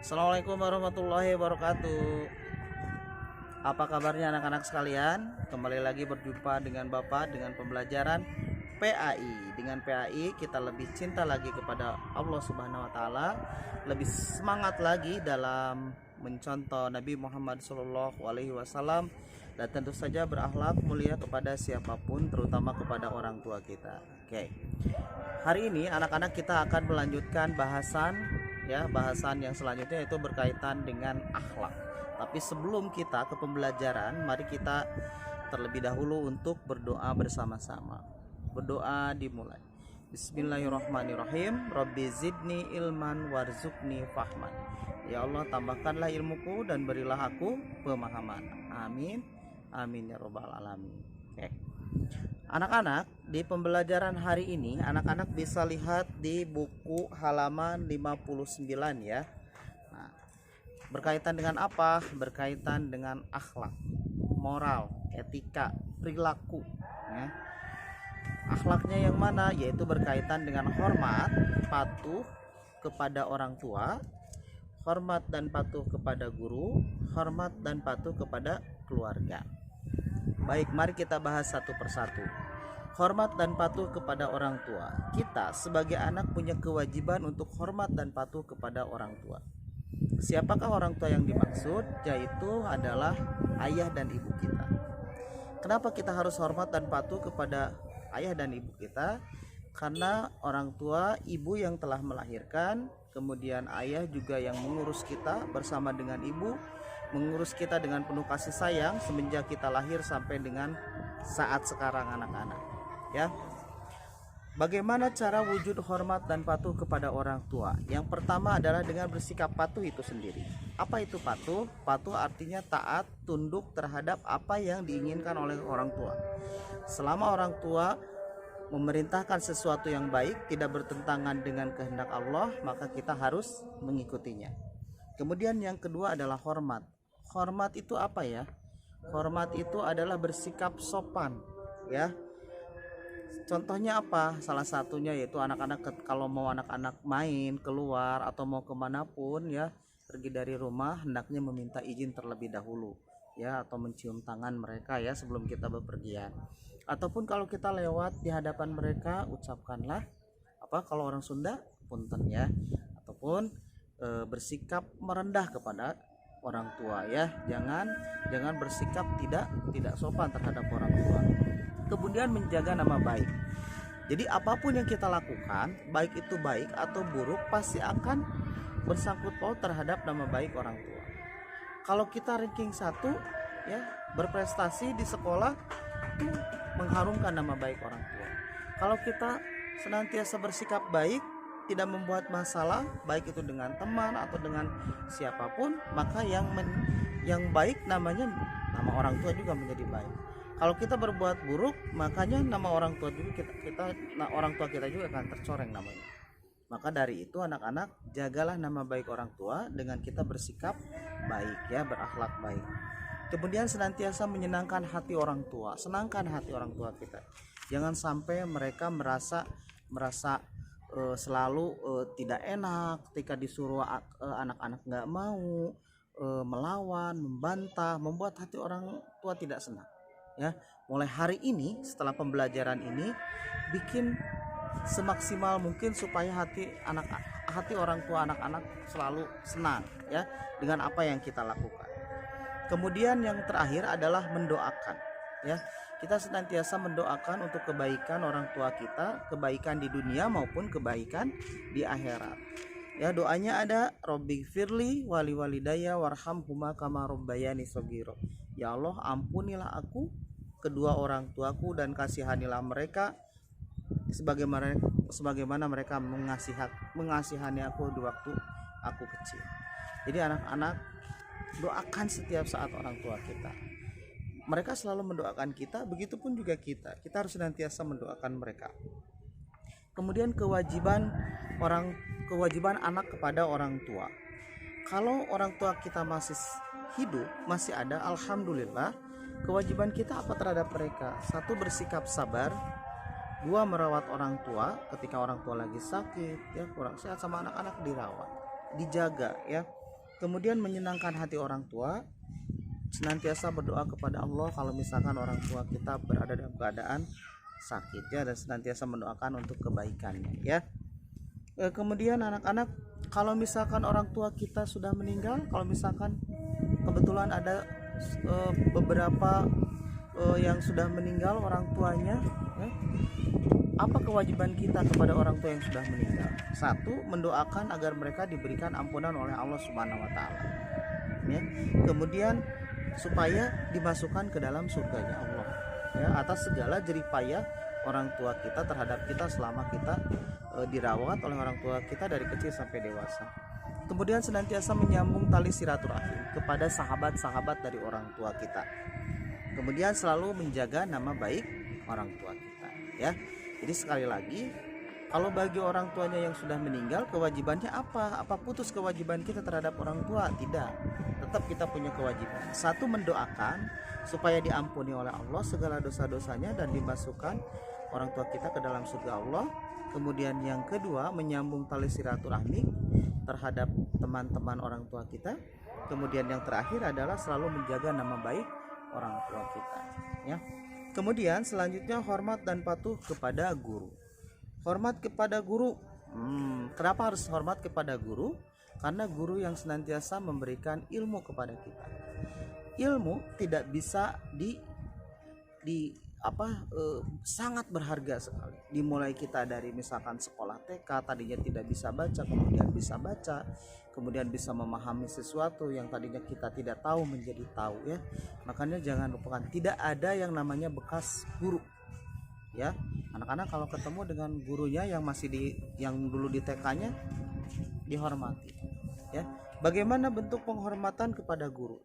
Assalamualaikum warahmatullahi wabarakatuh. Apa kabarnya anak-anak sekalian? Kembali lagi berjumpa dengan Bapak dengan pembelajaran PAI. Dengan PAI kita lebih cinta lagi kepada Allah Subhanahu wa taala, lebih semangat lagi dalam mencontoh Nabi Muhammad Shallallahu alaihi wasallam, dan tentu saja berakhlak mulia kepada siapapun, terutama kepada orang tua kita. Oke. Hari ini anak-anak kita akan melanjutkan bahasan yang selanjutnya, yaitu berkaitan dengan akhlak. Tapi sebelum kita ke pembelajaran, mari kita terlebih dahulu untuk berdoa bersama-sama. Berdoa dimulai. Bismillahirrahmanirrahim. Rabbi zidni ilman warzuqni fahman. Ya Allah, tambahkanlah ilmuku dan berilah aku pemahaman. Amin. Amin ya robbal alamin. Oke. Anak-anak, di pembelajaran hari ini anak-anak bisa lihat di buku halaman 59 ya. Nah, berkaitan dengan apa? Berkaitan dengan akhlak, moral, etika, perilaku ya. Akhlaknya yang mana? Yaitu berkaitan dengan hormat, patuh kepada orang tua, hormat dan patuh kepada guru, hormat dan patuh kepada keluarga. Baik, mari kita bahas satu persatu. Hormat dan patuh kepada orang tua. Kita sebagai anak punya kewajiban untuk hormat dan patuh kepada orang tua. Siapakah orang tua yang dimaksud? Yaitu adalah ayah dan ibu kita. Kenapa kita harus hormat dan patuh kepada ayah dan ibu kita? Karena orang tua, ibu yang telah melahirkan, kemudian ayah juga yang mengurus kita bersama dengan ibu, mengurus kita dengan penuh kasih sayang semenjak kita lahir sampai dengan saat sekarang anak-anak ya. Bagaimana cara wujud hormat dan patuh kepada orang tua? Yang pertama adalah dengan bersikap patuh itu sendiri. Apa itu patuh? Patuh artinya taat, tunduk terhadap apa yang diinginkan oleh orang tua. Selama orang tua memerintahkan sesuatu yang baik, tidak bertentangan dengan kehendak Allah, maka kita harus mengikutinya. Kemudian yang kedua adalah hormat. Hormat itu apa ya? Hormat itu adalah bersikap sopan ya. Contohnya apa? Salah satunya yaitu anak-anak kalau mau anak-anak main keluar atau mau kemanapun ya, pergi dari rumah, hendaknya meminta izin terlebih dahulu ya, atau mencium tangan mereka ya sebelum kita bepergian. Ataupun kalau kita lewat di hadapan mereka, ucapkanlah apa, kalau orang Sunda, punten ya. Ataupun bersikap merendah kepada orang tua ya. Jangan bersikap tidak sopan terhadap orang tua. Kemudian menjaga nama baik. Jadi apapun yang kita lakukan, baik itu baik atau buruk, pasti akan bersangkut paut terhadap nama baik orang tua. Kalau kita ranking 1 ya, berprestasi di sekolah, itu mengharumkan nama baik orang tua. Kalau kita senantiasa bersikap baik, tidak membuat masalah baik itu dengan teman atau dengan siapapun, maka yang baik namanya, nama orang tua juga menjadi baik. Kalau kita berbuat buruk, makanya nama orang tua juga orang tua kita juga akan tercoreng namanya. Maka dari itu anak-anak, jagalah nama baik orang tua dengan kita bersikap baik ya, berakhlak baik. Kemudian senantiasa menyenangkan hati orang tua, senangkan hati orang tua kita. Jangan sampai mereka merasa selalu tidak enak ketika disuruh anak-anak nggak mau, melawan, membantah, membuat hati orang tua tidak senang ya. Mulai hari ini, setelah pembelajaran ini, bikin semaksimal mungkin supaya hati orang tua anak-anak selalu senang ya dengan apa yang kita lakukan. Kemudian yang terakhir adalah mendoakan ya. Kita senantiasa mendoakan untuk kebaikan orang tua kita, kebaikan di dunia maupun kebaikan di akhirat. Ya, doanya ada, Robbighfirli wali walidayya warhamhuma kama rabbayani shaghira. Ya Allah, ampunilah aku, kedua orang tuaku, dan kasihanilah mereka sebagaimana mereka mengasihani aku di waktu aku kecil. Jadi anak-anak, doakan setiap saat orang tua kita. Mereka selalu mendoakan kita, begitupun juga kita harus senantiasa mendoakan mereka. Kemudian kewajiban anak kepada orang tua. Kalau orang tua kita masih hidup, masih ada, alhamdulillah, kewajiban kita apa terhadap mereka? 1, bersikap sabar. 2, merawat orang tua ketika orang tua lagi sakit ya, kurang sehat, sama anak-anak dirawat, dijaga ya. Kemudian menyenangkan hati orang tua, senantiasa berdoa kepada Allah kalau misalkan orang tua kita berada dalam keadaan sakit ya, dan senantiasa mendoakan untuk kebaikannya ya. Kemudian anak-anak, kalau misalkan orang tua kita sudah meninggal, kalau misalkan kebetulan ada beberapa yang sudah meninggal orang tuanya ya, apa kewajiban kita kepada orang tua yang sudah meninggal? Satu, mendoakan agar mereka diberikan ampunan oleh Allah Subhanahu wa taala. Ya. Kemudian supaya dimasukkan ke dalam surganya Allah ya, atas segala jerih payah orang tua kita terhadap kita selama kita dirawat oleh orang tua kita dari kecil sampai dewasa. Kemudian senantiasa menyambung tali silaturahim kepada sahabat-sahabat dari orang tua kita. Kemudian selalu menjaga nama baik orang tua kita ya. Jadi sekali lagi, kalau bagi orang tuanya yang sudah meninggal, kewajibannya apa? Apa putus kewajiban kita terhadap orang tua? Tidak. Tetap kita punya kewajiban. Satu, mendoakan supaya diampuni oleh Allah segala dosa-dosanya dan dimasukkan orang tua kita ke dalam surga Allah. Kemudian yang kedua, menyambung tali silaturahmi terhadap teman-teman orang tua kita. Kemudian yang terakhir adalah selalu menjaga nama baik orang tua kita ya. Kemudian selanjutnya hormat dan patuh kepada guru. Hormat kepada guru. Kenapa harus hormat kepada guru? Karena guru yang senantiasa memberikan ilmu kepada kita. Ilmu tidak bisa sangat berharga sekali. Dimulai kita dari misalkan sekolah TK, tadinya tidak bisa baca, kemudian bisa baca, kemudian bisa memahami sesuatu yang tadinya kita tidak tahu menjadi tahu ya. Makanya jangan lupakan, tidak ada yang namanya bekas guru ya. Anak-anak kalau ketemu dengan gurunya yang yang dulu di TK-nya, dihormati ya. Bagaimana bentuk penghormatan kepada guru?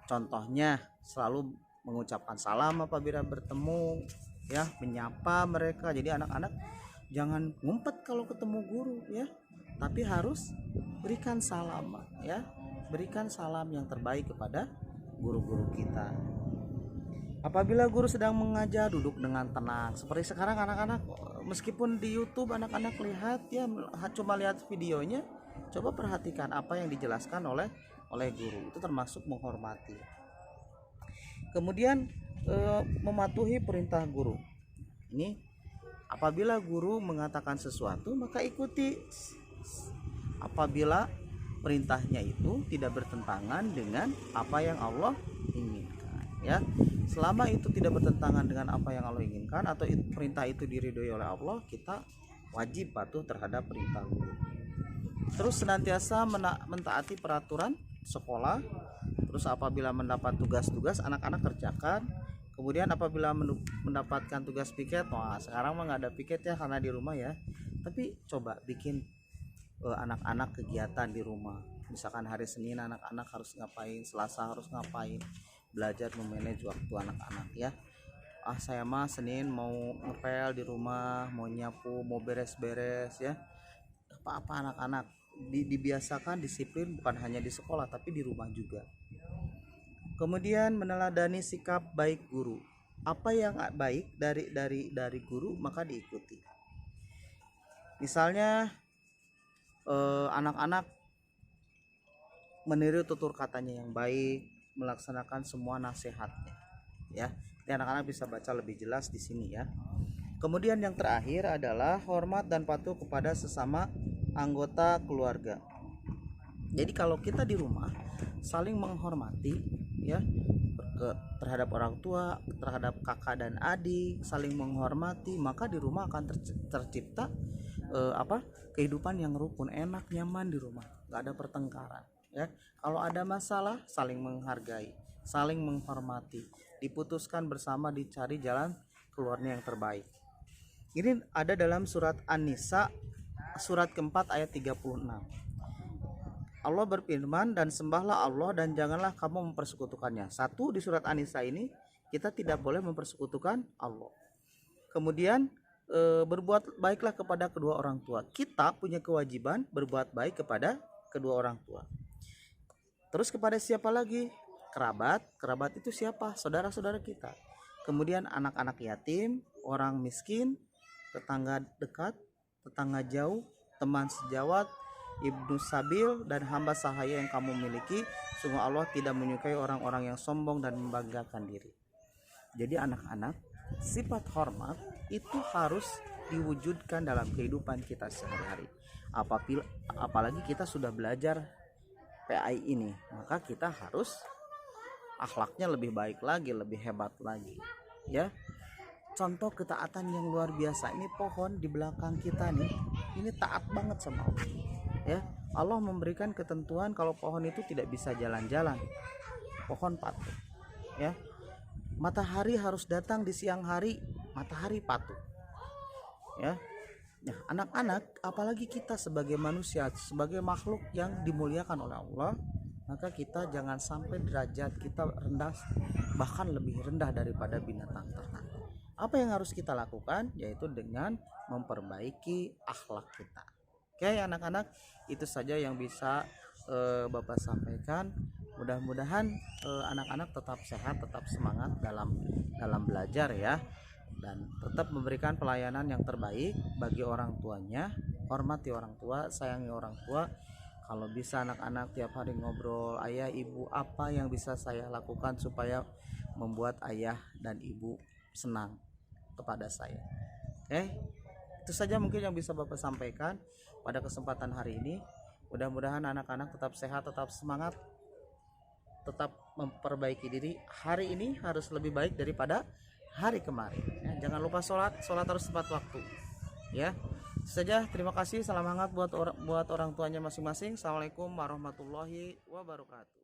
Contohnya selalu mengucapkan salam apabila bertemu ya, menyapa mereka. Jadi anak-anak jangan ngumpet kalau ketemu guru ya, tapi harus berikan salam ya, berikan salam yang terbaik kepada guru-guru kita. Apabila guru sedang mengajar, duduk dengan tenang. Seperti sekarang anak-anak, meskipun di YouTube anak-anak lihat ya, cuma lihat videonya, coba perhatikan apa yang dijelaskan oleh guru. Itu termasuk menghormati. Kemudian mematuhi perintah guru. Ini apabila guru mengatakan sesuatu, maka ikuti. Apabila perintahnya itu tidak bertentangan dengan apa yang Allah inginkan ya. Selama itu tidak bertentangan dengan apa yang Allah inginkan atau perintah itu diridhoi oleh Allah, kita wajib patuh terhadap perintah guru. Terus senantiasa mentaati peraturan sekolah. Terus apabila mendapat tugas-tugas, anak-anak kerjakan. Kemudian apabila mendapatkan tugas piket, wah sekarang mah nggak ada piket ya karena di rumah ya. Tapi coba bikin anak-anak kegiatan di rumah. Misalkan hari Senin anak-anak harus ngapain, Selasa harus ngapain. Belajar memanage waktu anak-anak ya. Saya mah Senin mau ngepel di rumah, mau nyapu, mau beres-beres ya. Apa-apa anak-anak dibiasakan disiplin, bukan hanya di sekolah tapi di rumah juga. Kemudian meneladani sikap baik guru. Apa yang baik dari guru maka diikuti. Misalnya anak-anak meniru tutur katanya yang baik, melaksanakan semua nasihatnya ya. Jadi anak-anak bisa baca lebih jelas di sini ya. Kemudian yang terakhir adalah hormat dan patuh kepada sesama anggota keluarga. Jadi kalau kita di rumah saling menghormati ya, terhadap orang tua, terhadap kakak dan adik, saling menghormati, maka di rumah akan tercipta kehidupan yang rukun, enak, nyaman di rumah, nggak ada pertengkaran ya. Kalau ada masalah saling menghargai, saling menghormati, diputuskan bersama, dicari jalan keluarnya yang terbaik. Ini ada dalam surat An-Nisa surat keempat ayat 36. Allah berfirman, dan sembahlah Allah dan janganlah kamu mempersekutukannya. Satu, di surat An-Nisa ini kita tidak boleh mempersekutukan Allah. Kemudian berbuat baiklah kepada kedua orang tua. Kita punya kewajiban berbuat baik kepada kedua orang tua. Terus kepada siapa lagi? Kerabat. Kerabat itu siapa? Saudara-saudara kita. Kemudian anak-anak yatim, orang miskin, tetangga dekat, tetangga jauh, teman sejawat, ibnu sabil dan hamba sahaya yang kamu miliki. Sungguh Allah tidak menyukai orang-orang yang sombong dan membanggakan diri. Jadi anak-anak, sifat hormat itu harus diwujudkan dalam kehidupan kita sehari-hari. Apalagi kita sudah belajar PAI ini, maka kita harus akhlaknya lebih baik lagi, lebih hebat lagi, ya. Contoh ketaatan yang luar biasa, ini pohon di belakang kita nih, ini taat banget sama Allah, ya. Allah memberikan ketentuan kalau pohon itu tidak bisa jalan-jalan, pohon patuh, ya. Matahari harus datang di siang hari, matahari patuh, ya. Nah, anak-anak, apalagi kita sebagai manusia, sebagai makhluk yang dimuliakan oleh Allah, maka kita jangan sampai derajat kita rendah, bahkan lebih rendah daripada binatang ternak. Apa yang harus kita lakukan? Yaitu dengan memperbaiki akhlak kita. Oke anak-anak, itu saja yang bisa Bapak sampaikan. Mudah-mudahan anak-anak tetap sehat, tetap semangat dalam belajar ya, dan tetap memberikan pelayanan yang terbaik bagi orang tuanya. Hormati orang tua, sayangi orang tua. Kalau bisa anak-anak tiap hari ngobrol, ayah ibu apa yang bisa saya lakukan supaya membuat ayah dan ibu senang kepada saya. Oke, itu saja mungkin yang bisa Bapak sampaikan pada kesempatan hari ini. Mudah-mudahan anak-anak tetap sehat, tetap semangat, tetap memperbaiki diri. Hari ini harus lebih baik daripada hari kemarin ya. Jangan lupa sholat harus tepat waktu ya. Itu saja, terima kasih, salam hangat buat orang tuanya masing-masing. Assalamualaikum warahmatullahi wabarakatuh.